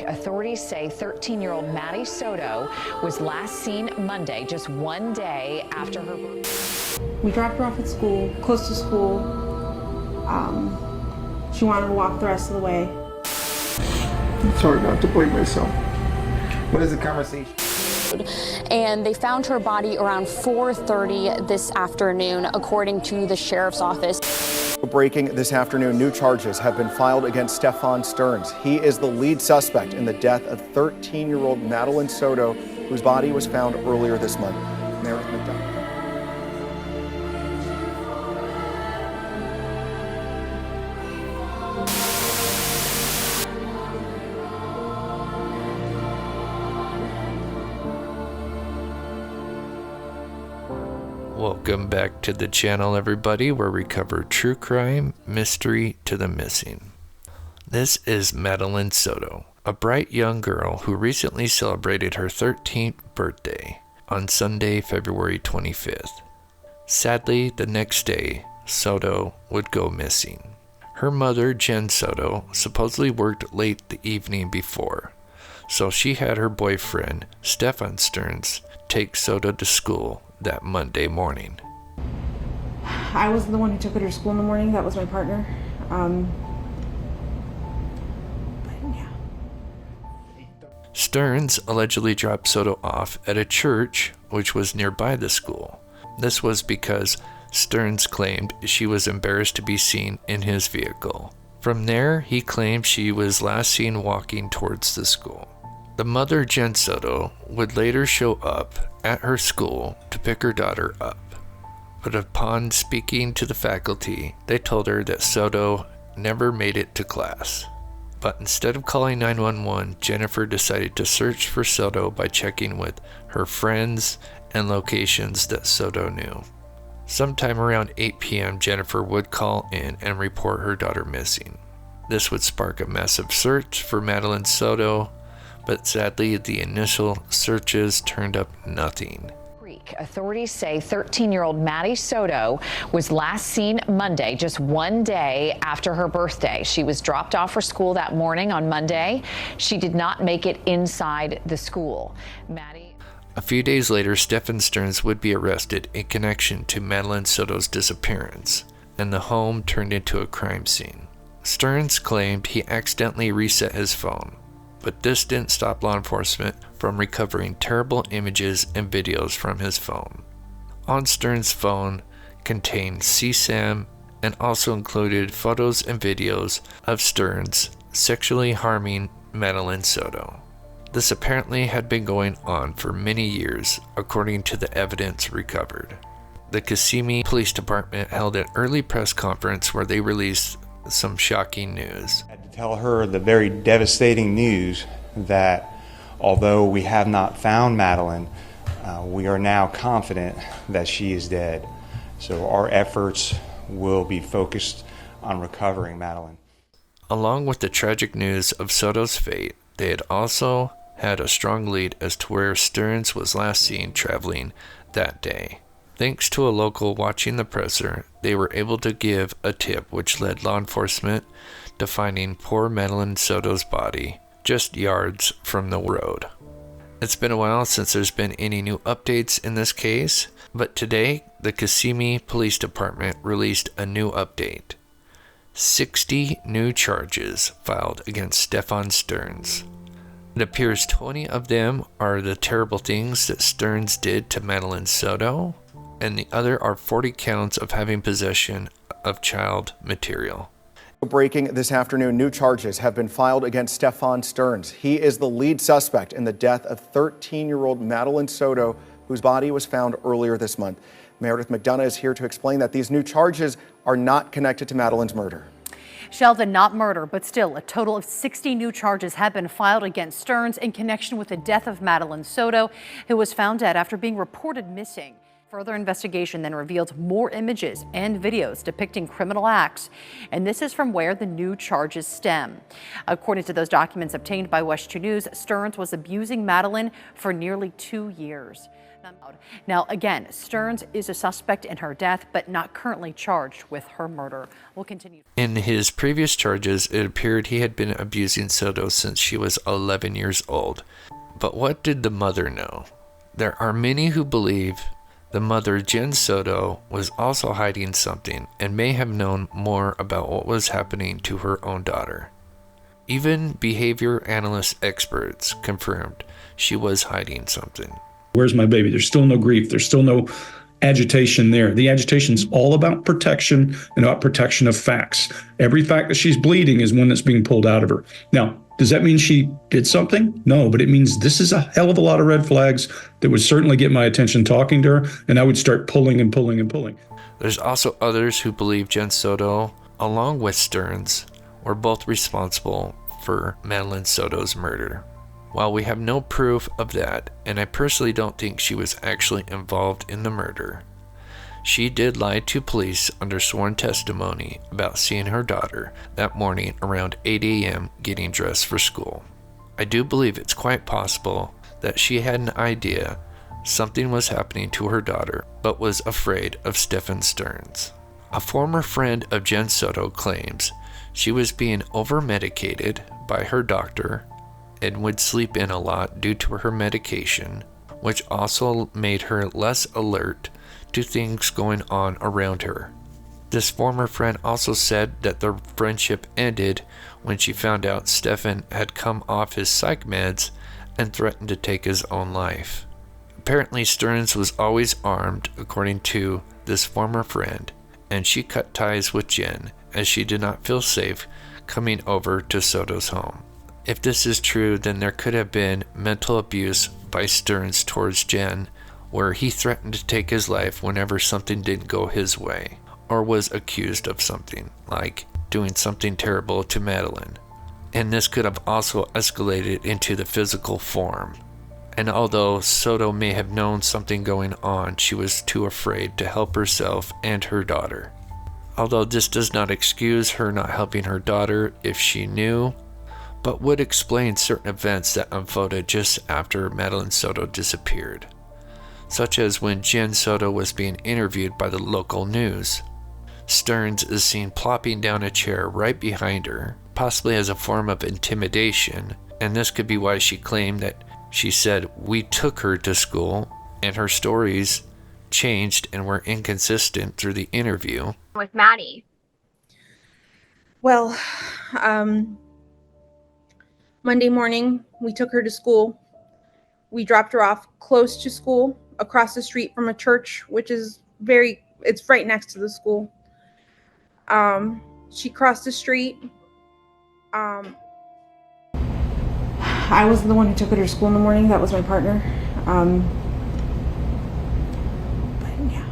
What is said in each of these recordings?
Authorities say 13-year-old Madeline Soto was last seen Monday, just one day after her birthday. We dropped her off at school, close to school. She wanted to walk the rest of the way. It's hard not to blame myself. What is the conversation? And they found her body around 4:30 this afternoon, according to the sheriff's office. Breaking this afternoon, new charges have been filed against Stephan Sterns. He is the lead suspect in the death of 13-year-old Madeline Soto, whose body was found earlier this month. Madeline Soto. Welcome back to the channel, everybody, where we cover true crime, mystery to the missing. This is Madeline Soto, a bright young girl who recently celebrated her 13th birthday on Sunday, February 25th. Sadly, the next day, Soto would go missing. Her mother, Jen Soto, supposedly worked late the evening before, so she had her boyfriend, Stephan Sterns, take Soto to school that Monday morning. I was the one who took her to school in the morning. That was my partner. But yeah. Sterns allegedly dropped Soto off at a church which was nearby the school. This was because Sterns claimed she was embarrassed to be seen in his vehicle. From there, he claimed she was last seen walking towards the school. The mother, Jen Soto, would later show up at her school to pick her daughter up. But upon speaking to the faculty, they told her that Soto never made it to class. But instead of calling 911, Jennifer decided to search for Soto by checking with her friends and locations that Soto knew. Sometime around 8 p.m., Jennifer would call in and report her daughter missing. This would spark a massive search for Madeline Soto, but sadly, the initial searches turned up nothing. Authorities say 13-year-old Madeline Soto was last seen Monday, just one day after her birthday. She was dropped off for school that morning on Monday. She did not make it inside the school. A few days later, Stephan Sterns would be arrested in connection to Madeline Soto's disappearance, and the home turned into a crime scene. Sterns claimed he accidentally reset his phone, but this didn't stop law enforcement from recovering terrible images and videos from his phone. On Sterns' phone contained csam and also included photos and videos of Sterns sexually harming Madeline Soto. This apparently had been going on for many years, according to the evidence recovered. The Kissimmee Police Department held an early press conference where they released some shocking news. I had to tell her the very devastating news that although we have not found Madeline, we are now confident that she is dead. So our efforts will be focused on recovering Madeline. Along with the tragic news of Soto's fate, they had also had a strong lead as to where Sterns was last seen traveling that day. Thanks to a local watching the presser, they were able to give a tip which led law enforcement to finding poor Madeline Soto's body just yards from the road. It's been a while since there's been any new updates in this case, but today the Kissimmee Police Department released a new update. 60 new charges filed against Stephan Sterns. It appears 20 of them are the terrible things that Sterns did to Madeline Soto, and the other are 40 counts of having possession of child material. Breaking this afternoon, new charges have been filed against Stephan Sterns. He is the lead suspect in the death of 13-year-old Madeline Soto, whose body was found earlier this month. Meredith McDonough is here to explain that these new charges are not connected to Madeline's murder. Sheldon, not murder, but still a total of 60 new charges have been filed against Sterns in connection with the death of Madeline Soto, who was found dead after being reported missing. Further investigation then revealed more images and videos depicting criminal acts, and this is from where the new charges stem. According to those documents obtained by West 2 News, Sterns was abusing Madeline for nearly 2 years. Now, again, Sterns is a suspect in her death, but not currently charged with her murder. We'll continue. In his previous charges, it appeared he had been abusing Soto since she was 11 years old. But what did the mother know? There are many who believe the mother, Jen Soto, was also hiding something and may have known more about what was happening to her own daughter. Even behavior analyst experts confirmed she was hiding something. Where's my baby? There's still no grief. There's still no agitation there. The agitation's all about protection and about protection of facts. Every fact that she's bleeding is one that's being pulled out of her. Now, does that mean she did something? No, but it means this is a hell of a lot of red flags that would certainly get my attention talking to her, and I would start pulling and pulling and pulling. There's also others who believe Jen Soto, along with Sterns, were both responsible for Madeline Soto's murder. While we have no proof of that, and I personally don't think she was actually involved in the murder, she did lie to police under sworn testimony about seeing her daughter that morning around 8 a.m. getting dressed for school. I do believe it's quite possible that she had an idea something was happening to her daughter, but was afraid of Stephan Sterns. A former friend of Jen Soto claims she was being over-medicated by her doctor and would sleep in a lot due to her medication, which also made her less alert to things going on around her. This former friend also said that their friendship ended when she found out Stephan had come off his psych meds and threatened to take his own life. Apparently, Sterns was always armed, according to this former friend, and she cut ties with Jen as she did not feel safe coming over to Soto's home. If this is true, then there could have been mental abuse by Sterns towards Jen, where he threatened to take his life whenever something didn't go his way, or was accused of something, like doing something terrible to Madeline. And this could have also escalated into the physical form. And although Soto may have known something going on, she was too afraid to help herself and her daughter. Although this does not excuse her not helping her daughter if she knew, but would explain certain events that unfolded just after Madeline Soto disappeared, such as when Jen Soto was being interviewed by the local news. Sterns is seen plopping down a chair right behind her, possibly as a form of intimidation, and this could be why she claimed that she said we took her to school, and her stories changed and were inconsistent through the interview. With Maddie. Well, Monday morning, we took her to school. We dropped her off close to school, across the street from a church, which is it's right next to the school. She crossed the street. I wasn't the one who took her to school in the morning. That was my partner. But yeah.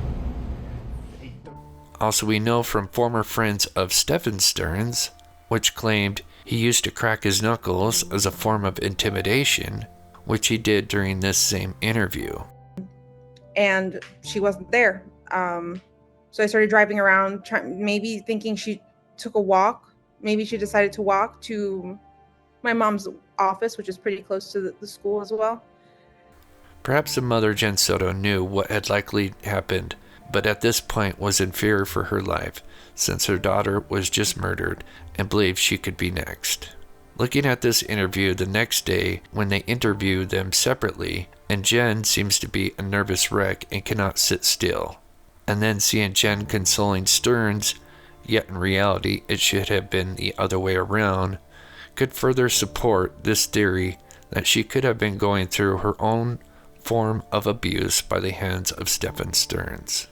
Also, we know from former friends of Stephan Sterns, which claimed he used to crack his knuckles as a form of intimidation, which he did during this same interview. And she wasn't there. So I started driving around, maybe thinking she took a walk. Maybe she decided to walk to my mom's office, which is pretty close to the school as well. Perhaps the mother, Jen Soto, knew what had likely happened, but at this point was in fear for her life, since her daughter was just murdered and believed she could be next. Looking at this interview the next day when they interview them separately, and Jen seems to be a nervous wreck and cannot sit still, and then seeing Jen consoling Sterns, yet in reality it should have been the other way around, could further support this theory that she could have been going through her own form of abuse by the hands of Stephan Sterns.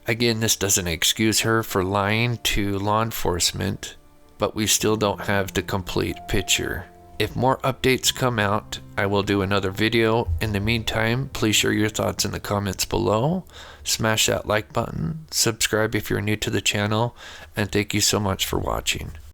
Again, this doesn't excuse her for lying to law enforcement, but we still don't have the complete picture. If more updates come out, I will do another video. In the meantime, please share your thoughts in the comments below. Smash that like button, subscribe if you're new to the channel, and thank you so much for watching.